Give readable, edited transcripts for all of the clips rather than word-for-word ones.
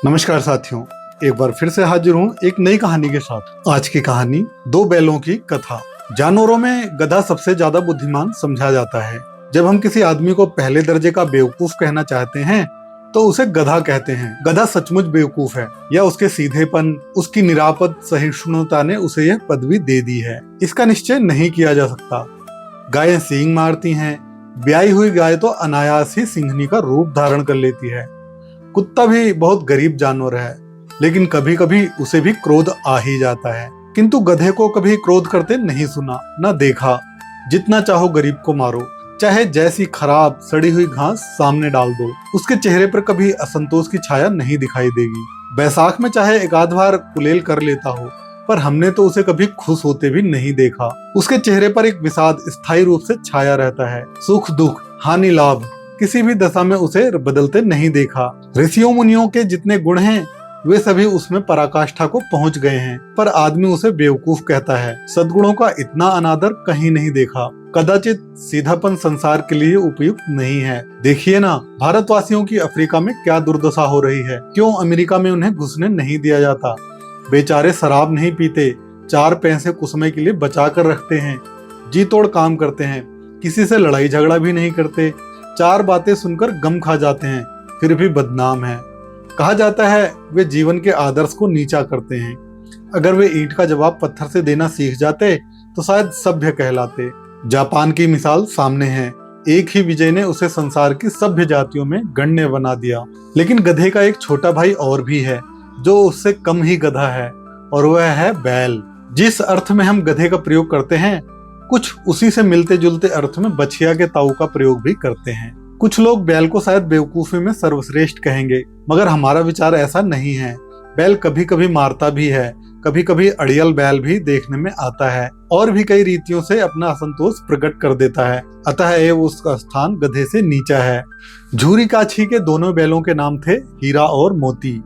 नमस्कार साथियों, एक बार फिर से हाजिर हूँ एक नई कहानी के साथ। आज की कहानी दो बैलों की कथा। जानवरों में गधा सबसे ज्यादा बुद्धिमान समझा जाता है। जब हम किसी आदमी को पहले दर्जे का बेवकूफ कहना चाहते हैं तो उसे गधा कहते हैं। गधा सचमुच बेवकूफ है या उसके सीधेपन, उसकी निरापद सहिष्णुता ने उसे यह पदवी दे दी है, इसका निश्चय नहीं किया जा सकता। गायें सींग मारती हैं, ब्याई हुई गाय तो अनायास ही सिंघनी का रूप धारण कर लेती है। कुत्ता भी बहुत गरीब जानवर है, लेकिन कभी कभी उसे भी क्रोध आ ही जाता है। किंतु गधे को कभी क्रोध करते नहीं सुना, न देखा। जितना चाहो गरीब को मारो, चाहे जैसी खराब सड़ी हुई घास सामने डाल दो, उसके चेहरे पर कभी असंतोष की छाया नहीं दिखाई देगी। बैसाख में चाहे एक आध बार कुलेल कर लेता हो, पर हमने तो उसे कभी खुश होते भी नहीं देखा। उसके चेहरे पर एक विषाद स्थायी रूप से छाया रहता है। सुख दुख, हानि लाभ, किसी भी दशा में उसे बदलते नहीं देखा। ऋषियों मुनियों के जितने गुण हैं वे सभी उसमें पराकाष्ठा को पहुंच गए हैं, पर आदमी उसे बेवकूफ कहता है। सद्गुणों का इतना अनादर कहीं नहीं देखा। कदाचित सीधापन संसार के लिए उपयुक्त नहीं है। देखिए ना, भारतवासियों की अफ्रीका में क्या दुर्दशा हो रही है। क्यों अमेरिका में उन्हें घुसने नहीं दिया जाता? बेचारे शराब नहीं पीते, 4 पैसे कुसमे के लिए बचा कर रखते हैं, जी तोड़ काम करते हैं, किसी से लड़ाई झगड़ा भी नहीं करते, 4 बातें सुनकर गम खा जाते हैं, फिर भी बदनाम है। कहा जाता है वे जीवन के आदर्श को नीचा करते हैं। अगर वे ईंट का जवाब पत्थर से देना सीख जाते तो शायद सभ्य कहलाते। जापान की मिसाल सामने है। एक ही विजय ने उसे संसार की सभ्य जातियों में गण्य बना दिया। लेकिन गधे का एक छोटा भाई और भी है जो उससे कम ही गधा है, और वह है बैल। जिस अर्थ में हम गधे का प्रयोग करते हैं, कुछ उसी से मिलते जुलते अर्थ में बछिया के ताऊ का प्रयोग भी करते हैं। कुछ लोग बैल को शायद बेवकूफी में सर्वश्रेष्ठ कहेंगे, मगर हमारा विचार ऐसा नहीं है। बैल कभी कभी मारता भी है, कभी कभी अड़ियल बैल भी देखने में आता है, और भी कई रीतियों से अपना असंतोष प्रकट कर देता है। अतः ये उसका स्थान गधे से नीचा है। झूरी काछी के दोनों बैलों के नाम थे हीरा और मोती।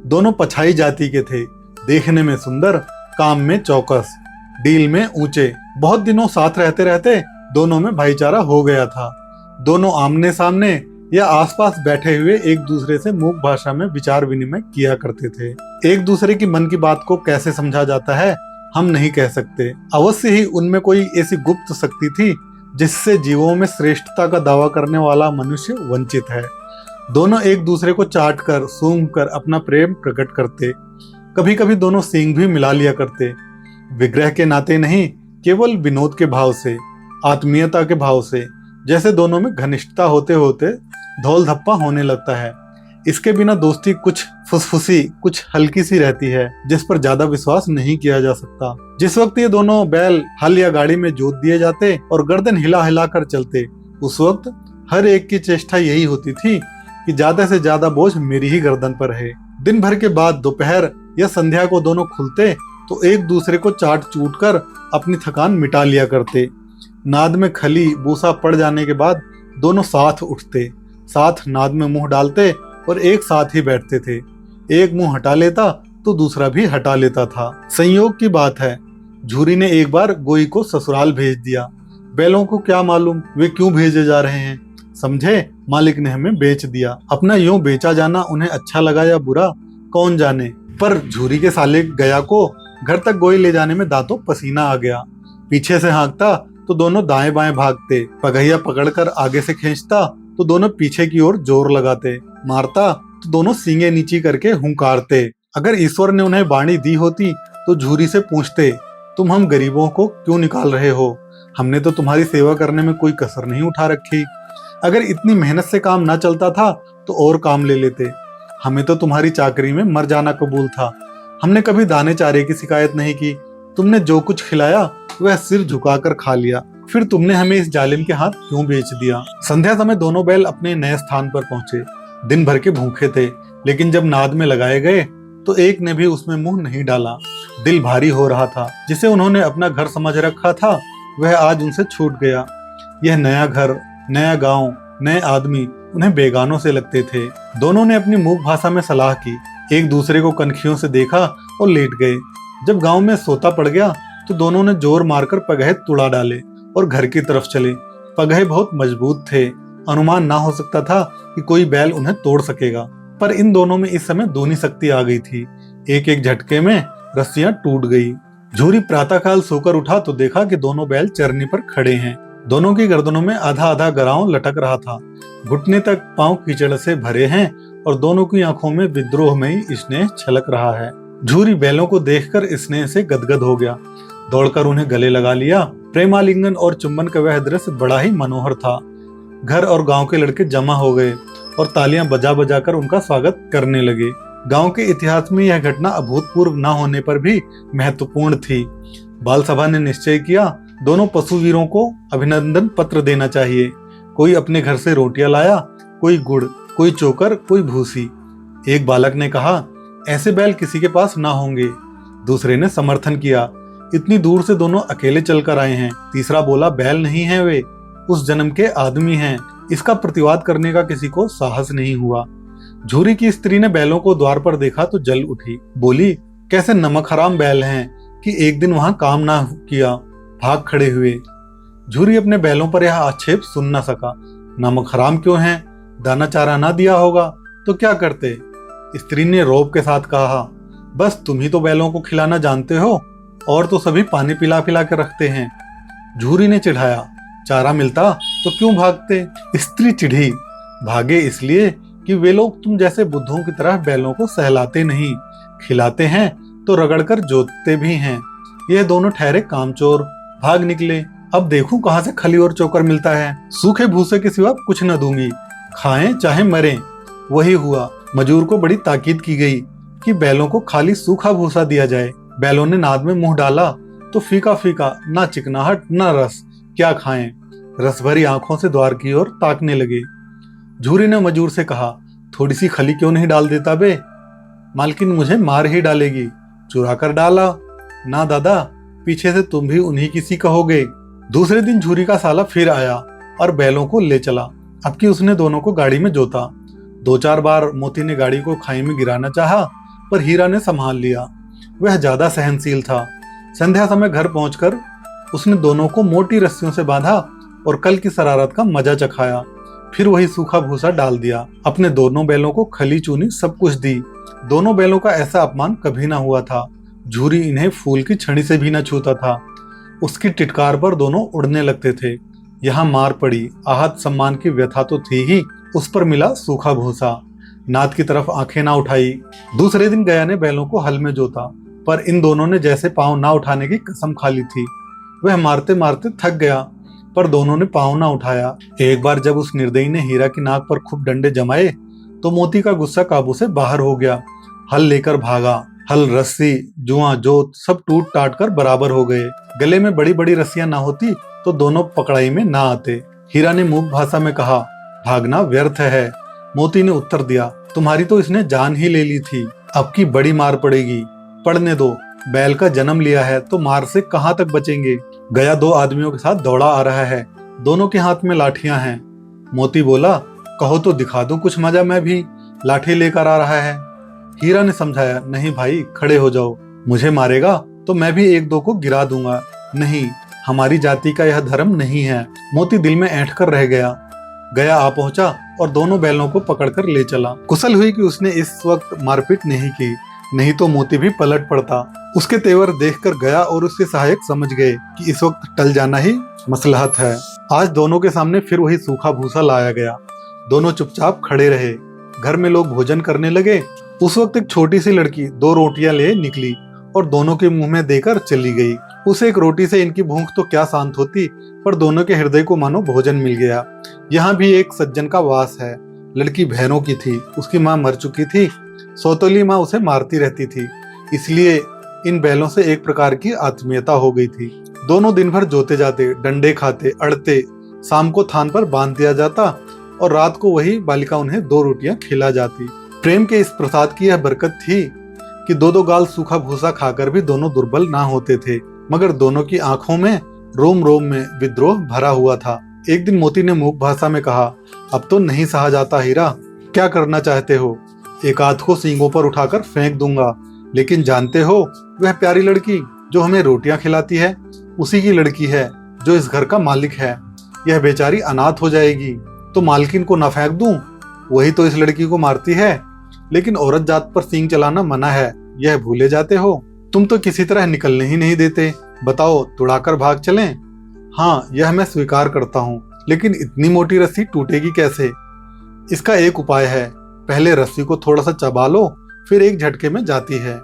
दोनों पछाई जाति के थे, देखने में सुंदर, काम में चौकस, डील में ऊंचे। बहुत दिनों साथ रहते रहते दोनों में भाईचारा हो गया था। दोनों आमने सामने या आसपास बैठे हुए एक दूसरे से मूक भाषा में विचार विनिमय किया करते थे। एक दूसरे की मन की बात को कैसे समझा जाता है हम नहीं कह सकते। अवश्य ही उनमें कोई ऐसी गुप्त शक्ति थी जिससे जीवों में श्रेष्ठता का दावा करने वाला मनुष्य वंचित है। दोनों एक दूसरे को चाट कर सूंघ कर अपना प्रेम प्रकट करते। कभी कभी दोनों सींग भी मिला लिया करते, विग्रह के नाते नहीं, केवल विनोद के भाव से, आत्मीयता के भाव से। जैसे दोनों में घनिष्ठता होते होते धौल धप्पा होने लगता है। इसके बिना दोस्ती कुछ फुसफुसी, कुछ हल्की सी रहती है, जिस पर ज्यादा विश्वास नहीं किया जा सकता। जिस वक्त ये दोनों बैल हल या गाड़ी में जोत दिए जाते और गर्दन हिला हिला कर चलते, उस वक्त हर एक की चेष्टा यही होती थी कि ज्यादा से ज्यादा बोझ मेरी ही गर्दन पर है। दिन भर के बाद दोपहर या संध्या को दोनों खुलते तो एक दूसरे को चाट चूट कर अपनी थकान मिटा लिया करते। नाद में खली बूसा पड़ जाने के बाद दोनों साथ उठते, साथ नाद में मुंह डालते और एक साथ ही बैठते थे। एक मुंह हटा लेता तो दूसरा भी हटा लेता था। संयोग की बात है, झूरी ने एक बार गोई को ससुराल भेज दिया। बैलों को क्या मालूम वे क्यों भेजे जा रहे हैं। समझे, मालिक ने हमें बेच दिया। अपना यूं बेचा जाना उन्हें अच्छा लगा या बुरा, कौन जाने, पर झूरी के साले गया को घर तक गोई ले जाने में दांतों पसीना आ गया। पीछे से हाँकता तो दोनों दाएं बाएं भागते, पगहिया पकड़कर आगे से खींचता तो दोनों पीछे की ओर जोर लगाते, मारता तो दोनों सींगे नीची करके हुंकारते। अगर ईश्वर ने उन्हें वाणी दी होती तो झूरी से पूछते, तुम हम गरीबों को क्यों निकाल रहे हो? हमने तो तुम्हारी सेवा करने में कोई कसर नहीं उठा रखी। अगर इतनी मेहनत से काम ना चलता था तो और काम ले लेते। हमें तो तुम्हारी चाकरी में मर जाना कबूल था। हमने कभी दाने चारे की शिकायत नहीं की। तुमने जो कुछ खिलाया वह सिर झुकाकर खा लिया। फिर तुमने हमें इस जालिम के हाथ क्यों बेच दिया? संध्या समय दोनों बैल अपने नए स्थान पर पहुंचे। दिन भर के भूखे थे, लेकिन जब नाद में लगाए गए तो एक ने भी उसमें मुंह नहीं डाला। दिल भारी हो रहा था। जिसे उन्होंने अपना घर समझ रखा था वह आज उनसे छूट गया। यह नया घर, नया गांव, नए आदमी उन्हें बेगानों से लगते थे। दोनों ने अपनी मूक भाषा में सलाह की, एक दूसरे को कनखियों से देखा और लेट गए। जब गांव में सोता पड़ गया तो दोनों ने जोर मारकर पगहे तुड़ा डाले और घर की तरफ चले। पगहे बहुत मजबूत थे, अनुमान ना हो सकता था कि कोई बैल उन्हें तोड़ सकेगा। पर इन दोनों में इस समय दूनी शक्ति आ गई थी। एक एक झटके में रस्सियां टूट गई। झूरी प्रातःकाल सोकर उठा तो देखा कि दोनों बैल चरनी पर खड़े हैं। दोनों की गर्दनों में आधा आधा गराव लटक रहा था। घुटने तक पांव कीचड़ से भरे हैं और दोनों की आंखों में विद्रोह में ही स्नेह छलक रहा है। झूरी बैलों को देखकर स्नेह से गदगद हो गया। दौड़कर उन्हें गले लगा लिया। प्रेमालिंगन और चुंबन का वह दृश्य बड़ा ही मनोहर था। घर और गांव के लड़के जमा हो गए और तालियां बजा बजा कर उनका स्वागत करने लगे। गांव के इतिहास में यह घटना अभूतपूर्व न होने पर भी महत्वपूर्ण थी। बाल सभा ने निश्चय किया, दोनों पशुवीरों को अभिनंदन पत्र देना चाहिए। कोई अपने घर से रोटियां लाया, कोई गुड़, कोई चोकर, कोई भूसी। एक बालक ने कहा, ऐसे बैल किसी के पास ना होंगे। दूसरे ने समर्थन किया, इतनी दूर से दोनों अकेले चलकर आए हैं। तीसरा बोला, बैल नहीं हैं वे, उस जन्म के आदमी हैं। इसका प्रतिवाद करने का किसी को साहस नहीं हुआ। झूरी की स्त्री ने बैलों को द्वार पर देखा तो जल उठी। बोली, कैसे नमक हराम बैल हैं कि एक दिन वहां काम ना किया, भाग खड़े हुए। झूरी अपने बैलों पर यह आक्षेप सुन न सका। नमक हराम क्यों हैं? दाना चारा ना दिया होगा तो क्या करते? स्त्री ने रौब के साथ कहा, बस तुम ही तो बैलों को खिलाना जानते हो, और तो सभी पानी पिला पिला के रखते हैं। झूरी ने चिढ़ाया, चारा मिलता तो क्यों भागते? स्त्री चिढ़ी, भागे इसलिए कि वे लोग तुम जैसे बुद्धों की तरह बैलों को सहलाते नहीं, खिलाते हैं तो रगड़कर जोतते भी हैं। यह दोनों ठहरे कामचोर, भाग निकले। अब देखूं कहां से खली और चोकर मिलता है। सूखे भूसे के सिवा कुछ न दूंगी, खाएं चाहे मरें। वही हुआ। मजूर को बड़ी ताकीद की गई कि बैलों को खाली सूखा भूसा दिया जाए। बैलों ने नाद में मुंह डाला तो फीका फीका, ना चिकनाहट ना रस। क्या खाएं? रस भरी आंखों से द्वार की ओर ताकने लगे। झूरी ने मजूर से कहा, थोड़ी सी खली क्यों नहीं डाल देता बे? मालकिन मुझे मार ही डालेगी। चुरा कर डाला। ना दादा, पीछे से तुम भी उन्हीं किसी कहोगे। दूसरे दिन झूरी का साला फिर आया और बैलों को ले चला। अब की उसने दोनों को गाड़ी में जोता। 2-4 बार मोती ने गाड़ी को खाई में गिराना चाहा, पर हीरा ने संभाल लिया। वह ज्यादा सहनशील था। संध्या समय घर पहुंचकर उसने दोनों को मोटी रस्सियों से बांधा और कल की शरारत का मजा चखाया। फिर वही सूखा भूसा डाल दिया। अपने दोनों बैलों को खली चूनी सब कुछ दी। दोनों बैलों का ऐसा अपमान कभी ना हुआ था। झूरी इन्हें फूल की छड़ी से भी न छूता था। उसकी टिटकार पर दोनों उड़ने लगते थे। यहाँ मार पड़ी, आहत सम्मान की व्यथा तो थी ही, उस पर मिला सूखा भूसा। नाद की तरफ आंखें ना उठाई। दूसरे दिन गया ने बैलों को हल में जोता, पर इन दोनों ने जैसे पांव ना उठाने की कसम खा ली थी। वह मारते मारते थक गया, पर दोनों ने पांव ना उठाया। एक बार जब उस निर्दयी ने हीरा की नाक पर खूब डंडे जमाए तो मोती का गुस्सा काबू से बाहर हो गया। हल लेकर भागा। हल, रस्सी, जुआ, जोत सब टूट टाट कर बराबर हो गए। गले में बड़ी बड़ी रस्सियां ना होती तो दोनों पकड़ाई में ना आते। हीरा ने मूक भाषा में कहा, भागना व्यर्थ है। मोती ने उत्तर दिया, तुम्हारी तो इसने जान ही ले ली थी, अब की बड़ी मार पड़ेगी। पड़ने दो, बैल का जन्म लिया है तो मार से कहां तक बचेंगे। गया 2 आदमियों के साथ दौड़ा आ रहा है, दोनों के हाथ में लाठियां हैं। मोती बोला, कहो तो दिखा दूं कुछ मजा, मैं भी लाठी लेकर आ रहा है। हीरा ने समझाया, नहीं भाई, खड़े हो जाओ, मुझे मारेगा तो मैं भी 1-2 को गिरा दूंगा। नहीं, हमारी जाति का यह धर्म नहीं है। मोती दिल में ऐंठ कर रह गया। गया आ पहुंचा और दोनों बैलों को पकड़कर ले चला। कुशल हुई कि उसने इस वक्त मारपीट नहीं की, नहीं तो मोती भी पलट पड़ता। उसके तेवर देखकर गया और उसके सहायक समझ गए कि इस वक्त टल जाना ही मसलहत है। आज दोनों के सामने फिर वही सूखा भूसा लाया गया। दोनों चुपचाप खड़े रहे। घर में लोग भोजन करने लगे। उस वक्त एक छोटी सी लड़की 2 रोटियां ले निकली और दोनों के मुंह में देकर चली गई। उस एक रोटी से इनकी भूख तो क्या शांत होती, पर दोनों के हृदय को मानो भोजन मिल गया। यहाँ भी एक सज्जन का वास है। लड़की भैरों की थी, उसकी माँ मर चुकी थी। सौतेली माँ उसे मारती रहती थी, इसलिए इन बैलों से एक प्रकार की आत्मीयता हो गई थी। दोनों दिन भर जोते जाते, डंडे खाते, अड़ते। शाम को थान पर बांध दिया जाता और रात को वही बालिका उन्हें 2 रोटियां खिला जाती। प्रेम के इस प्रसाद की यह बरकत थी कि 2-2 गाल सूखा भूसा खाकर भी दोनों दुर्बल ना होते थे, मगर दोनों की आंखों में, रोम रोम में विद्रोह भरा हुआ था। एक दिन मोती ने मूक भाषा में कहा, अब तो नहीं सहा जाता हीरा, क्या करना चाहते हो? एक आध को सींगों पर उठाकर फेंक दूंगा, लेकिन जानते हो वह प्यारी लड़की जो हमें रोटियां खिलाती है, उसी की लड़की है जो इस घर का मालिक है। यह बेचारी अनाथ हो जाएगी तो मालकिन को न फेंक दूं, वही तो इस लड़की को मारती है। लेकिन औरत जात पर सींग चलाना मना है, यह भूले जाते हो। तुम तो किसी तरह निकलने ही नहीं देते, बताओ तुड़ाकर भाग चलें? हाँ, यह मैं स्वीकार करता हूँ, लेकिन इतनी मोटी रस्सी टूटेगी कैसे? इसका एक उपाय है, पहले रस्सी को थोड़ा सा चबा लो, फिर एक झटके में जाती है।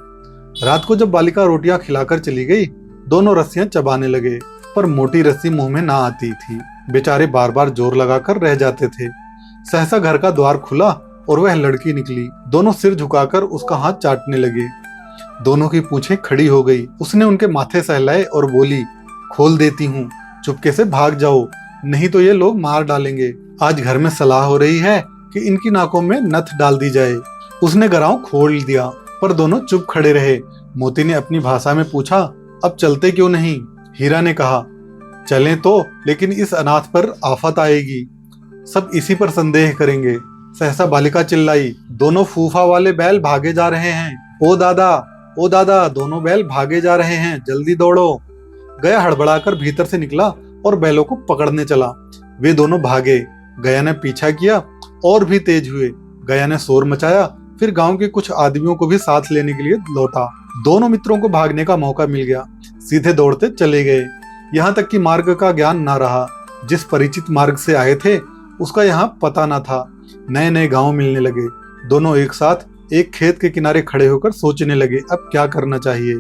रात को जब बालिका रोटियां खिलाकर चली गई, दोनों रस्सियां चबाने लगे, पर मोटी रस्सी मुंह में ना आती थी। बेचारे बार बार जोर लगाकर रह जाते थे। सहसा घर का द्वार खुला और वह लड़की निकली। दोनों सिर झुकाकर उसका हाथ चाटने लगे। दोनों की पूंछें खड़ी हो गई। उसने उनके माथे सहलाए और बोली, खोल देती हूँ, चुपके से भाग जाओ, नहीं तो ये लोग मार डालेंगे। आज घर में सलाह हो रही है कि इनकी नाकों में नथ डाल दी जाए। उसने गराव खोल दिया, पर दोनों चुप खड़े रहे। मोती ने अपनी भाषा में पूछा, अब चलते क्यों नहीं? हीरा ने कहा, चलें तो, लेकिन इस अनाथ पर आफत आएगी, सब इसी पर संदेह करेंगे। सहसा बालिका चिल्लाई, दोनों फूफा वाले बैल भागे जा रहे हैं। ओ दादा, ओ दादा, दोनों बैल भागे जा रहे हैं, जल्दी दौड़ो। गया हड़बड़ाकर भीतर से निकला और बैलों को पकड़ने चला। वे दोनों भागे। गया ने पीछा किया और भी तेज हुए। गया ने शोर मचाया, फिर गांव के कुछ आदमियों को भी साथ लेने के लिए लौटा। दोनों मित्रों को भागने का मौका मिल गया, सीधे दौड़ते चले गए। यहाँ तक कि मार्ग का ज्ञान ना रहा। जिस परिचित मार्ग से आए थे उसका यहाँ पता न था। नए नए गांव मिलने लगे। दोनों एक साथ एक खेत के किनारे खड़े होकर सोचने लगे, अब क्या करना चाहिए।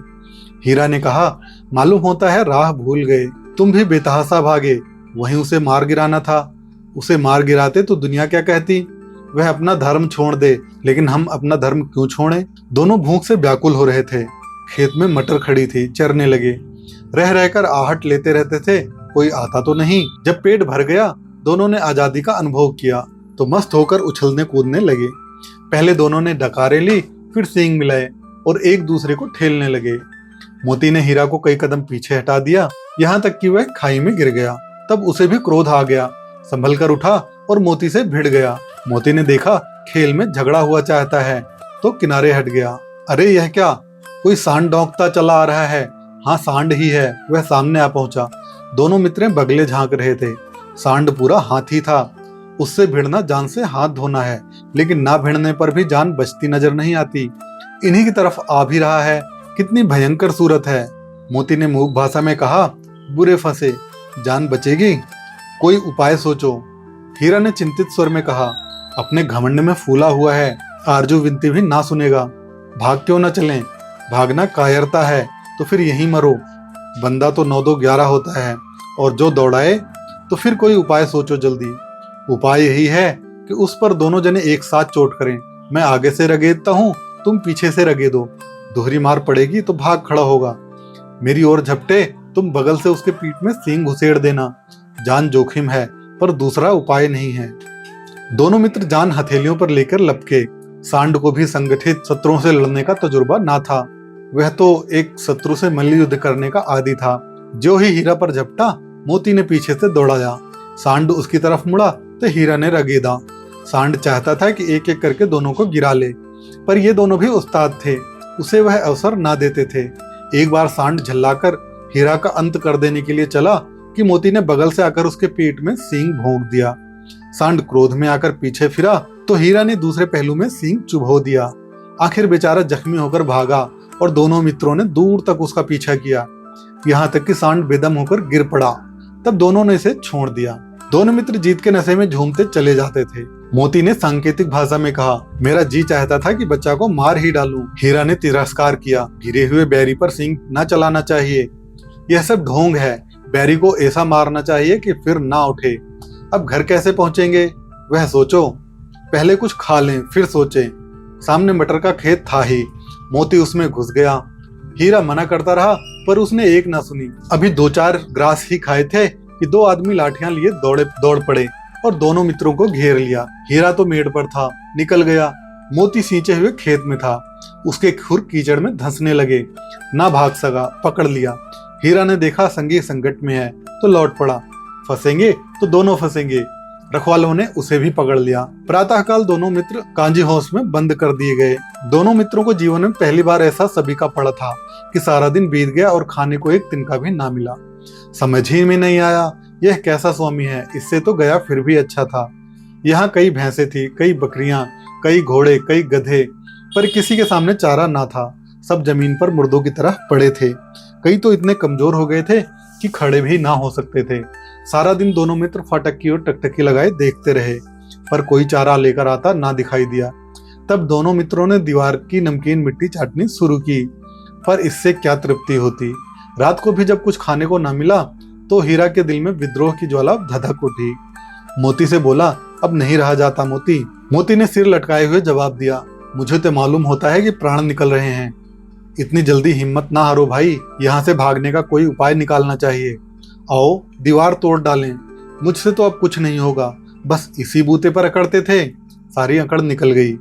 हीरा ने कहा, मालूम होता है राह भूल गए, तुम भी बेतहासा भागे, वहीं उसे मार गिराना था। उसे मार गिराते तो दुनिया क्या कहती? वह अपना धर्म छोड़ दे, लेकिन हम अपना धर्म क्यों छोड़ें? दोनों भूख से व्याकुल हो रहे थे। खेत में मटर खड़ी थी, चरने लगे। रह रहकर आहट लेते रहते थे, कोई आता तो नहीं। जब पेट भर गया, दोनों ने आजादी का अनुभव किया तो मस्त होकर उछलने कूदने लगे। पहले दोनों ने डकारे ली, फिर सींग मिलाए और एक दूसरे को ठेलने लगे। मोती ने हीरा को कई कदम पीछे हटा दिया, यहाँ तक कि वह खाई में गिर गया। तब उसे भी क्रोध आ गया, संभल कर उठा और मोती से भिड़ गया। मोती ने देखा खेल में झगड़ा हुआ चाहता है तो किनारे हट गया। अरे यह क्या, कोई सांड डौंकता चला आ रहा है। हाँ, सांड ही है। वह सामने आ पहुंचा। दोनों मित्रें बगले झांक रहे थे। सांड पूरा हाथी था। उससे भिड़ना जान से हाथ धोना है, लेकिन ना भिड़ने पर भी जान बचती नजर नहीं आती। इन्हीं की तरफ आ भी रहा है, कितनी भयंकर सूरत है। मोती ने मूक भाषा में कहा, बुरे फंसे, जान बचेगी? कोई उपाय सोचो। हीरा ने चिंतित स्वर में कहा, अपने घमंड में फूला हुआ है, आरजू विनती भी ना सुनेगा। भाग क्यों ना चलें? भागना कायरता है तो फिर यहीं मरो। बंदा तो 9-2-11 होता है, और जो दौड़ाए तो फिर कोई उपाय सोचो जल्दी। उपाय यही है कि उस पर दोनों जने एक साथ चोट करें। मैं आगे से रगेदता हूँ, तुम पीछे से रगेदो। दोहरी मार पड़ेगी तो भाग खड़ा होगा। मेरी ओर झपटे, तुम बगल से उसके पीठ में सींग घुसेड़ देना। जान जोखिम है, पर दूसरा उपाय नहीं है। दोनों मित्र जान हथेलियों पर लेकर लपके। सांड को भी संगठित शत्रुओं से लड़ने का तजुर्बा ना था। वह तो एक शत्रु से मल्ल युद्ध करने का आदी था। जो ही हीरा पर झपटा, मोती ने पीछे से दौड़ाया। सांड उसकी तरफ मुड़ा तो हीरा ने रगेदा। सांड चाहता था कि एक एक करके दोनों को गिरा ले, पर ये दोनों भी उस्ताद थे, उसे वह अवसर ना देते थे। एक बार सांड झल्लाकर हीरा का अंत कर देने के लिए चला कि मोती ने बगल से आकर उसके पेट में सींग भोंक दिया। सांड क्रोध में आकर पीछे फिरा तो हीरा ने दूसरे पहलू में सींग चुभो दिया। आखिर बेचारा जख्मी होकर भागा और दोनों मित्रों ने दूर तक उसका पीछा किया, यहाँ तक कि सांड बेदम होकर गिर पड़ा। तब दोनों ने इसे छोड़ दिया। दोनों मित्र जीत के नशे में झूमते चले जाते थे। मोती ने सांकेतिक भाषा में कहा, मेरा जी चाहता था कि बच्चा को मार ही डालूं। हीरा ने तिरस्कार किया, गिरे हुए बैरी पर सींग न चलाना चाहिए, यह सब ढोंग है। बैरी को ऐसा मारना चाहिए कि फिर ना उठे। अब घर कैसे पहुंचेंगे वह सोचो, पहले कुछ खा लें फिर सोचें। सामने मटर का खेत था ही, मोती उसमें घुस गया। हीरा मना करता रहा पर उसने एक ना सुनी। अभी 2-4 ग्रास ही खाए थे कि 2 आदमी लाठियां लिए दौड़ पड़े और दोनों मित्रों को घेर लिया। हीरा तो मेड़ पर था, निकल गया। मोती सींचे हुए खेत में था, उसके खुर कीचड़ में धंसने लगे, ना भाग सका, पकड़ लिया। हीरा ने देखा संगी संकट में है तो लौट पड़ा। फंसेंगे तो दोनों फंसेंगे। रखवालों ने उसे भी पकड़ लिया। प्रातःकाल दोनों मित्र कांजी हाउस में बंद कर दिए गए। दोनों मित्रों को जीवन में पहली बार ऐसा सभी का पड़ा था कि सारा दिन बीत गया और खाने को एक तिनका भी ना मिला। समझ ही में नहीं आया यह कैसा स्वामी है, इससे तो गया फिर भी अच्छा था। यहाँ कई भैंसे थी, कई बकरियां, कई घोड़े, कई गधे, पर किसी के सामने चारा ना था। सब जमीन पर मुर्दों की तरह पड़े थे। कई तो इतने कमजोर हो गए थे कि खड़े भी ना हो सकते थे। सारा दिन दोनों मित्र फाटक की ओर टकटकी लगाए देखते रहे, पर कोई चारा लेकर आता ना दिखाई दिया। तब दोनों मित्रों ने दीवार की नमकीन मिट्टी चाटनी शुरू की, पर इससे क्या तृप्ति होती। रात को भी जब कुछ खाने को न मिला तो हीरा के दिल में विद्रोह की ज्वाला धधक उठी। मोती से बोला, अब नहीं रहा जाता मोती। मोती ने सिर लटकाए हुए जवाब दिया, मुझे तो मालूम होता है कि प्राण निकल रहे हैं। इतनी जल्दी हिम्मत ना हारो भाई, यहाँ से भागने का कोई उपाय निकालना चाहिए। आओ दीवार तोड़ डालें। मुझसे तो अब कुछ नहीं होगा, बस इसी बूते पर अकड़ते थे, सारी अकड़ निकल गई।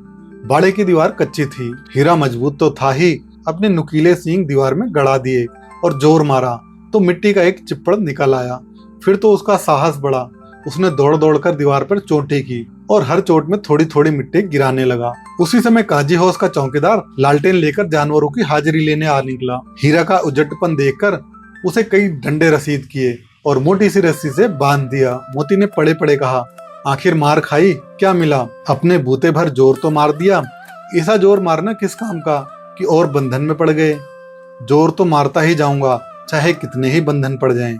बाड़े की दीवार कच्ची थी, हीरा मजबूत तो था ही। अपने नुकीले सींग दीवार में गड़ा दिए और जोर मारा तो मिट्टी का एक चिप्पड़ निकल आया। फिर तो उसका साहस बढ़ा। उसने दौड़ दौड़ कर दीवार पर चोटें की और हर चोट में थोड़ी थोड़ी मिट्टी गिराने लगा। उसी समय काजी हाउस का चौकीदार लालटेन लेकर जानवरों की हाजिरी लेने आ निकला। हीरा का उजटपन देखकर उसे कई डंडे रसीद किए और मोटी सी रस्सी से बांध दिया। मोती ने पड़े पड़े कहा, आखिर मार खाई, क्या मिला? अपने बूते भर जोर तो मार दिया। ऐसा जोर मारना किस काम का कि और बंधन में पड़ गए। जोर तो मारता ही जाऊंगा, चाहे कितने ही बंधन पड़ जाएं।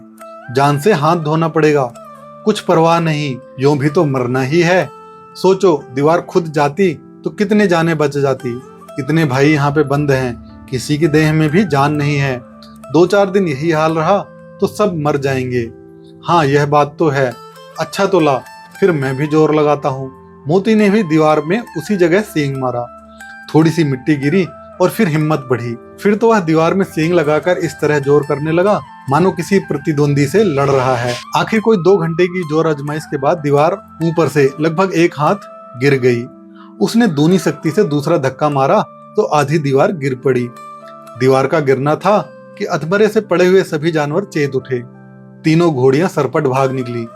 जान से हाथ धोना पड़ेगा, कुछ परवाह नहीं, यूं भी तो मरना ही है। सोचो, दीवार खुद जाती तो कितने जाने बच जाती। इतने भाई यहाँ पे बंद हैं, किसी की देह में भी जान नहीं है। 2-4 दिन यही हाल रहा तो सब मर जाएंगे। हाँ, यह बात तो है। अच्छा तो ला, फिर मैं भी जोर लगाता हूँ। मोती ने भी दीवार में उसी जगह सींग मारा। थोड़ी सी मिट्टी गिरी और फिर हिम्मत बढ़ी। फिर तो वह दीवार में सींग लगाकर इस तरह जोर करने लगा मानो किसी प्रतिद्वंदी से लड़ रहा है। आखिर कोई 2 घंटे की जोर आजमाइश के बाद दीवार ऊपर से लगभग 1 हाथ गिर गई। उसने दूनी शक्ति से दूसरा धक्का मारा तो आधी दीवार गिर पड़ी। दीवार का गिरना था कि अधमरे से पड़े हुए सभी जानवर चेत उठे। तीनों घोड़ियां सरपट भाग निकली,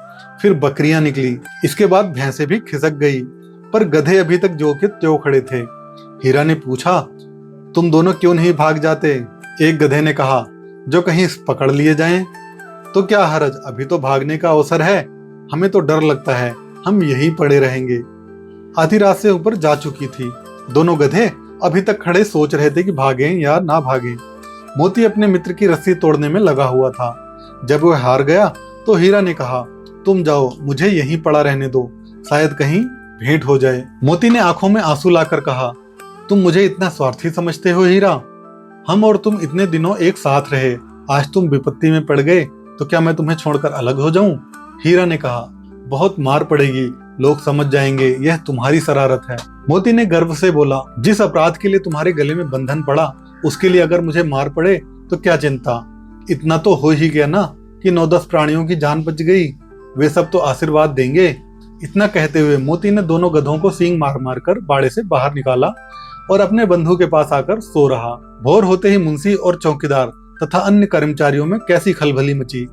फिर बकरियां निकली, इसके बाद भैंसें भी खिसक गई, पर गधे अभी तक जो के त्यों खड़े थे। हीरा ने पूछा, तुम दोनों क्यों नहीं भाग जाते? एक गधे ने कहा, जो कहीं पकड़ लिए जाएं। तो क्या हरज, अभी तो भागने का अवसर है, हमें तो डर लगता है, हम यहीं पड़े रहेंगे। आधी रात से ऊपर जा चुकी थी। दोनों गधे अभी तक खड़े सोच रहे थे कि भागें या ना भागें। मोती अपने मित्र की रस्सी तोड़ने में लगा हुआ था। जब वह हार गया तो हीरा ने कहा, तुम जाओ, मुझे यहीं पड़ा रहने दो, शायद कहीं भेंट हो जाए। मोती ने आंखों में आंसू लाकर कहा, तुम मुझे इतना स्वार्थी समझते हो हीरा? हम और तुम इतने दिनों एक साथ रहे, आज तुम विपत्ति में पड़ गए तो क्या मैं तुम्हें छोड़कर अलग हो जाऊं? हीरा ने कहा, बहुत मार पड़ेगी, लोग समझ जाएंगे यह तुम्हारी शरारत है। मोती ने गर्व से बोला, जिस अपराध के लिए तुम्हारे गले में बंधन पड़ा उसके लिए अगर मुझे मार पड़े तो क्या चिंता। इतना तो हो ही गया ना कि 9-10 प्राणियों की जान बच गई, वे सब तो आशीर्वाद देंगे। इतना कहते हुए मोती ने दोनों गधों को सींग मार मार कर बाड़े से बाहर निकाला और अपने बंधु के पास आकर सो रहा। भोर होते ही मुंशी और चौकीदार तथा अन्य कर्मचारियों में कैसी खलबली मची,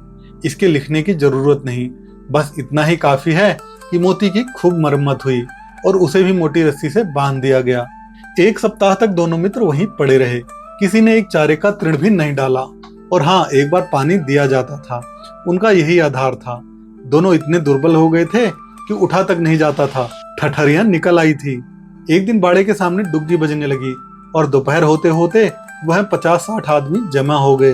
इसके लिखने की जरूरत नहीं। बस इतना ही काफी है कि मोती की खूब मरम्मत हुई और उसे भी मोटी रस्सी से बांध दिया गया। 1 सप्ताह तक दोनों मित्र वहीं पड़े रहे। किसी ने एक चारे का तृण भी नहीं डाला और हाँ, एक बार पानी दिया जाता था। उनका यही आधार था। दोनों इतने दुर्बल हो गए थे कि उठा तक नहीं जाता था। ठठरियां निकल आई थी। एक दिन बाड़े के सामने डुग्गी बजने लगी और दोपहर होते होते वह 50-60 आदमी जमा हो गए।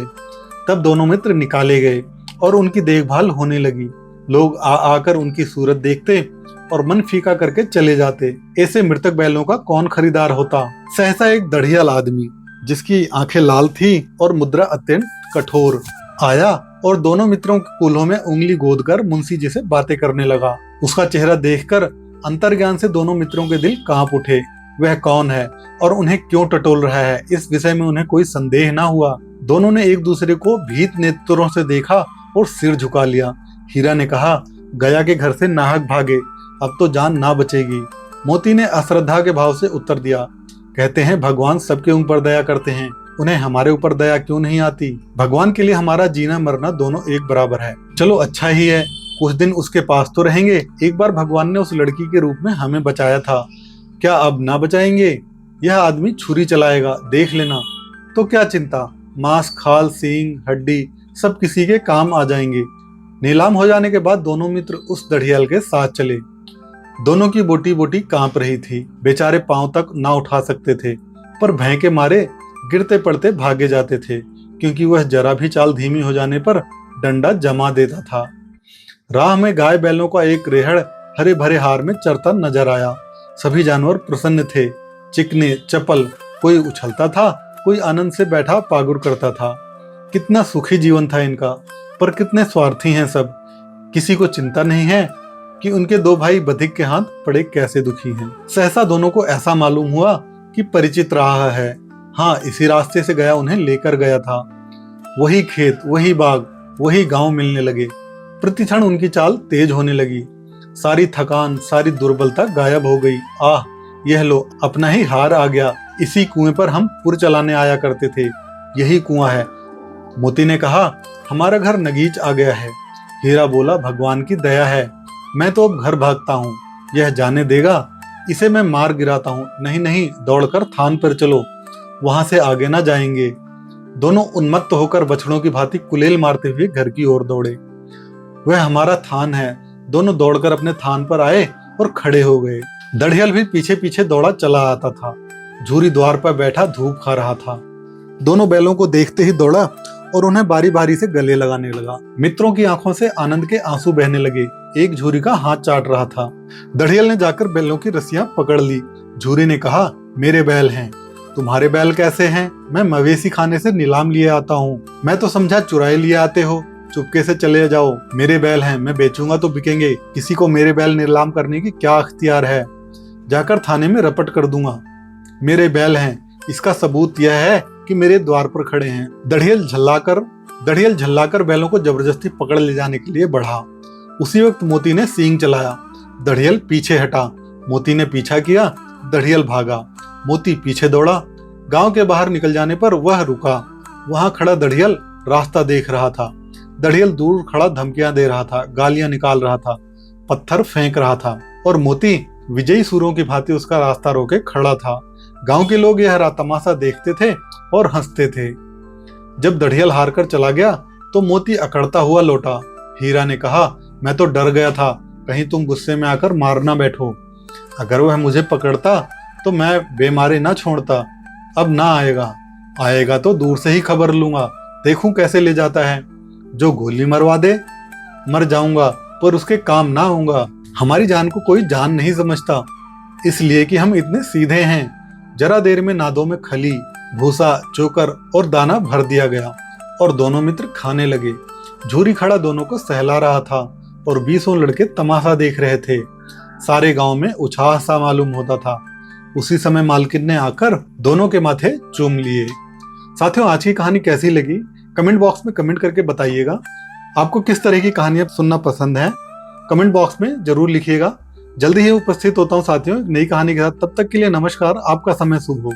तब दोनों मित्र निकाले गए और उनकी देखभाल होने लगी। लोग आ आकर उनकी सूरत देखते और मन फीका करके चले जाते। ऐसे मृतक बैलों का कौन खरीदार होता। सहसा एक दढ़ियाल आदमी जिसकी आंखें लाल थी और मुद्रा अत्यंत कठोर आया और दोनों मित्रों के कूल्हों में उंगली गोदकर मुंशी जी से बातें करने लगा। उसका चेहरा देखकर अंतर्ज्ञान से दोनों मित्रों के दिल कांप उठे। वह कौन है और उन्हें क्यों टटोल रहा है, इस विषय में उन्हें कोई संदेह ना हुआ। दोनों ने एक दूसरे को भीत नेत्रों से देखा और सिर झुका लिया। हीरा ने कहा, गया के घर से नाहक भागे, अब तो जान ना बचेगी। मोती ने अश्रद्धा के भाव से उत्तर दिया, कहते हैं भगवान सबके ऊपर दया करते हैं, उन्हें हमारे ऊपर दया क्यों नहीं आती? भगवान के लिए हमारा जीना मरना दोनों एक बराबर है। चलो अच्छा ही है, कुछ दिन उसके पास तो रहेंगे। एक बार भगवान ने उस लड़की के रूप में हमें बचाया था, क्या अब ना बचाएंगे? यह आदमी छुरी चलाएगा, देख लेना। तो क्या चिंता, मांस, खाल, सींग, हड्डी सब किसी के काम आ जाएंगे। नीलाम हो जाने के बाद दोनों मित्र उस दढ़ियाल के साथ चले। दोनों की बोटी बोटी कांप रही थी, बेचारे पांव तक ना उठा सकते थे। पर भय के मारे गिरते पड़ते भागे जाते थे, क्योंकि वह जरा भी चाल धीमी हो जाने पर डंडा जमा देता था। राह में गाय बैलों का एक रेहड़ हरे भरे हार में चरता नजर आया। सभी जानवर प्रसन्न थे, चिकने चपल, कोई उछलता था, कोई आनंद से बैठा पागुर करता था। कितना सुखी जीवन था इनका, पर कितने स्वार्थी हैं सब। किसी को चिंता नहीं है कि उनके दो भाई बधिक के हाथ पड़े कैसे दुखी हैं। सहसा दोनों को ऐसा मालूम हुआ कि परिचित राह है। हाँ, इसी रास्ते से गया उन्हें लेकर गया था। वही खेत, वही बाग, वही गांव मिलने लगे। प्रतिक्षण उनकी चाल तेज होने लगी। सारी थकान, सारी दुर्बलता गायब हो गई। आह, यह लो, अपना ही हार आ गया। इसी कुएं पर हम पुर चलाने आया करते थे। यही कुआं है। मोती ने कहा, हमारा घर नगीच आ गया है। हीरा बोला, भगवान की दया है। मैं तो अब घर भागता हूँ। यह जाने देगा, इसे मैं मार गिराता हूँ। नहीं नहीं, दौड़कर थान पर चलो, वहां से आगे ना जाएंगे। दोनों उन्मत्त होकर बछड़ों की भांति कुलेल मारते हुए घर की ओर दौड़े। वह हमारा थान है। दोनों दौड़कर अपने थान पर आए और खड़े हो गए। दढ़ियल भी पीछे पीछे दौड़ा चला आता था। झूरी द्वार पर बैठा धूप खा रहा था। दोनों बैलों को देखते ही दौड़ा और उन्हें बारी बारी से गले लगाने लगा। मित्रों की आंखों से आनंद के आंसू बहने लगे। एक झूरी का हाथ चाट रहा था। दढ़ियल ने जाकर बैलों की रस्सियां पकड़ ली। झूरी ने कहा, मेरे बैल हैं। तुम्हारे बैल कैसे हैं? मैं मवेशी खाने से नीलाम लिए आता हूँ। मैं तो समझा चुराए लिए आते हो। चुपके से चले जाओ। मेरे बैल हैं, मैं बेचूंगा तो बिकेंगे। किसी को मेरे बैल नीलाम करने की क्या अख्तियार है? जाकर थाने में रपट कर दूंगा। मेरे बैल हैं, इसका सबूत यह है कि मेरे द्वार पर खड़े हैं। दढ़ियल झल्लाकर बैलों को जबरदस्ती पकड़ ले जाने के लिए बढ़ा। उसी वक्त मोती ने सींग चलाया। दढ़ियल पीछे हटा। मोती ने पीछा किया। दढ़ियल भागा। मोती पीछे दौड़ा। गांव के बाहर निकल जाने पर वह रुका। वहां खड़ा दढ़ियल रास्ता देख रहा था। दढ़ियल दूर खड़ा धमकियां दे रहा था, गालियां निकाल रहा था, पत्थर फेंक रहा था, और मोती विजयी सूरों की भांति उसका रास्ता रोके खड़ा था। गांव के लोग यह तमाशा देखते थे और हंसते थे। जब दढ़ियल हार कर चला गया तो मोती अकड़ता हुआ लौटा। हीरा ने कहा, मैं तो डर गया था, कहीं तुम गुस्से में आकर मार ना बैठो। अगर वह मुझे पकड़ता तो मैं बेमारे ना छोड़ता। अब ना आएगा तो दूर से ही खबर लूंगा, देखूं कैसे ले जाता है। जो गोली मरवा दे, मर जाऊंगा, पर उसके काम ना होऊंगा। हमारी जान को कोई जान नहीं समझता, इसलिए कि हम इतने सीधे हैं। जरा देर में नादों में खली, भूसा, चोकर और दाना भर दिया गया और दोनों मित्र खाने लगे। झूरी खड़ा दोनों को सहला रहा था और 20 लड़के तमाशा देख रहे थे। सारे गांव में उत्साह सा मालूम होता था। उसी समय मालकिन ने आकर दोनों के माथे चूम लिए। साथियों, आज की कहानी कैसी लगी कमेंट बॉक्स में कमेंट करके बताइएगा। आपको किस तरह की कहानियां सुनना पसंद है, कमेंट बॉक्स में जरूर लिखिएगा। जल्दी ही उपस्थित होता हूं साथियों एक नई कहानी के साथ। तब तक के लिए नमस्कार। आपका समय शुभ हो।